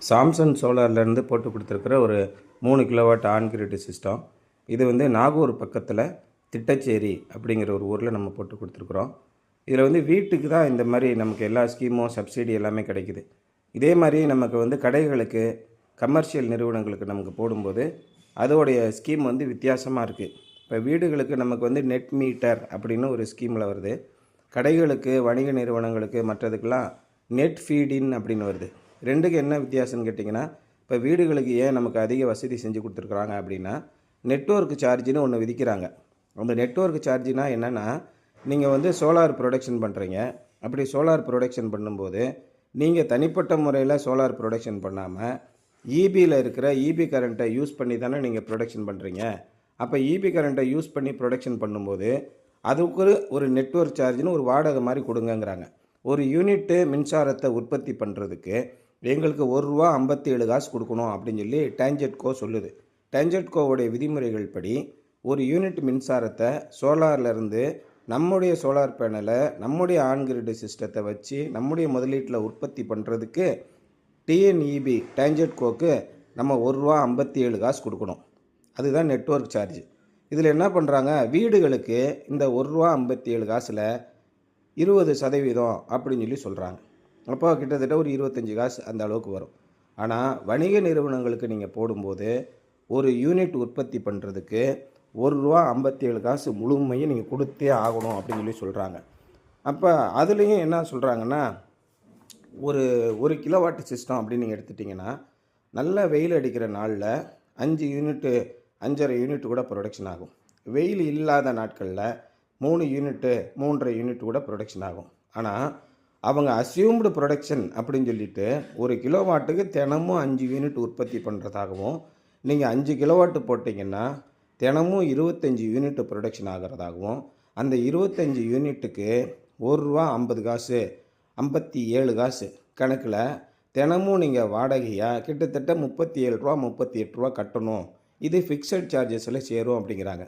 Samsung சோலார்லேருந்து போட்டு கொடுத்துருக்குற ஒரு 3 கிலோவாட் ஆன் கிரிட் சிஸ்டம். இது வந்து நாகூர் பக்கத்தில் திட்டச்சேரி அப்படிங்கிற ஒரு ஊரில் நம்ம போட்டு கொடுத்துருக்குறோம். இதில் வந்து வீட்டுக்கு தான் இந்த மாதிரி நமக்கு எல்லா ஸ்கீமும் சப்சிடி எல்லாமே கிடைக்குது. இதே மாதிரி நமக்கு வந்து கடைகளுக்கு கமர்ஷியல் நிறுவனங்களுக்கு நமக்கு போடும்போது அதோடைய ஸ்கீம் வந்து வித்தியாசமாக இருக்குது. இப்போ வீடுகளுக்கு நமக்கு வந்து நெட் மீட்டர் அப்படின்னு ஒரு ஸ்கீமில் வருது. கடைகளுக்கு வணிக நிறுவனங்களுக்கு மற்றதுக்கெல்லாம் நெட் ஃபீடின் அப்படின்னு வருது. ரெண்டுக்கு என்ன வித்தியாசம்னு கேட்டிங்கன்னா, இப்போ வீடுகளுக்கு ஏன் நமக்கு அதிக வசதி செஞ்சு கொடுத்துருக்குறாங்க அப்படின்னா, நெட்வொர்க் சார்ஜின்னு ஒன்று விதிக்கிறாங்க. அந்த நெட்வொர்க் சார்ஜினா என்னென்னா, நீங்கள் வந்து சோலார் ப்ரொடக்ஷன் பண்ணுறீங்க. அப்படி சோலார் ப்ரொடக்ஷன் பண்ணும்போது நீங்கள் தனிப்பட்ட முறையில் சோலார் ப்ரொடக்ஷன் பண்ணாமல் ஈபியில் இருக்கிற ஈபி கரண்ட்டை யூஸ் பண்ணி தானே நீங்கள் ப்ரொடக்ஷன் பண்ணுறீங்க. அப்போ ஈபி கரண்ட்டை யூஸ் பண்ணி ப்ரொடக்ஷன் பண்ணும்போது அதுக்கு ஒரு நெட்வொர்க் சார்ஜ்னு ஒரு வாடகை மாதிரி கொடுங்கங்கிறாங்க. ஒரு யூனிட்டு மின்சாரத்தை உற்பத்தி பண்ணுறதுக்கு எங்களுக்கு ₹1.57 கொடுக்கணும் அப்படின்னு சொல்லி டேஞ்செட்கோ சொல்லுது. டேஞ்செட்கோவுடைய விதிமுறைகள் படி ஒரு யூனிட் மின்சாரத்தை சோலார்லேருந்து நம்முடைய சோலார் பேனலை நம்முடைய ஆன்கிரிட் சிஸ்டத்தை வச்சு நம்முடைய முதலீட்டில் உற்பத்தி பண்ணுறதுக்கு டிஎன்இபி டேஞ்செட்கோக்கு நம்ம ₹1.57 கொடுக்கணும். அதுதான் நெட்வொர்க் சார்ஜ். இதில் என்ன பண்ணுறாங்க, வீடுகளுக்கு இந்த ₹1.57 20% அப்படின்னு சொல்லி சொல்கிறாங்க. அப்போ கிட்டத்தட்ட ஒரு 25 காசு அந்த அளவுக்கு வரும். ஆனால் வணிக நிறுவனங்களுக்கு நீங்கள் போடும்போது ஒரு யூனிட் உற்பத்தி பண்ணுறதுக்கு ₹1.57 முழுமையும் நீங்கள் கொடுத்தே ஆகணும் அப்படின்னு சொல்லி சொல்கிறாங்க. அப்போ அதுலேயும் என்ன சொல்கிறாங்கன்னா, ஒரு கிலோவாட் சிஸ்டம் அப்படின்னு நீங்கள் எடுத்துட்டிங்கன்னா, நல்ல வெயில் அடிக்கிற நாளில் 5 யூனிட்டு 5.5 யூனிட் கூட ப்ரொடக்ஷன் ஆகும். வெயில் இல்லாத நாட்களில் 3 யூனிட்டு 3.5 யூனிட் கூட ப்ரொடக்ஷன் ஆகும். ஆனால் அவங்க அசியூம்டு ப்ரொடக்ஷன் அப்படின்னு சொல்லிட்டு ஒரு கிலோவாட்டுக்கு தினமும் 5 யூனிட் உற்பத்தி பண்ணுறதாகவும், நீங்கள் 5 கிலோவாட்டு போட்டிங்கன்னா தினமும் 25 யூனிட் ப்ரொடக்ஷன் ஆகிறதாகவும், அந்த 25 யூனிட்டுக்கு ₹1.50 57 கணக்கில் தினமும் நீங்கள் வாடகையாக கிட்டத்தட்ட ₹37 ₹38 கட்டணும். இது ஃபிக்ஸட் சார்ஜஸில் சேரும் அப்படிங்கிறாங்க.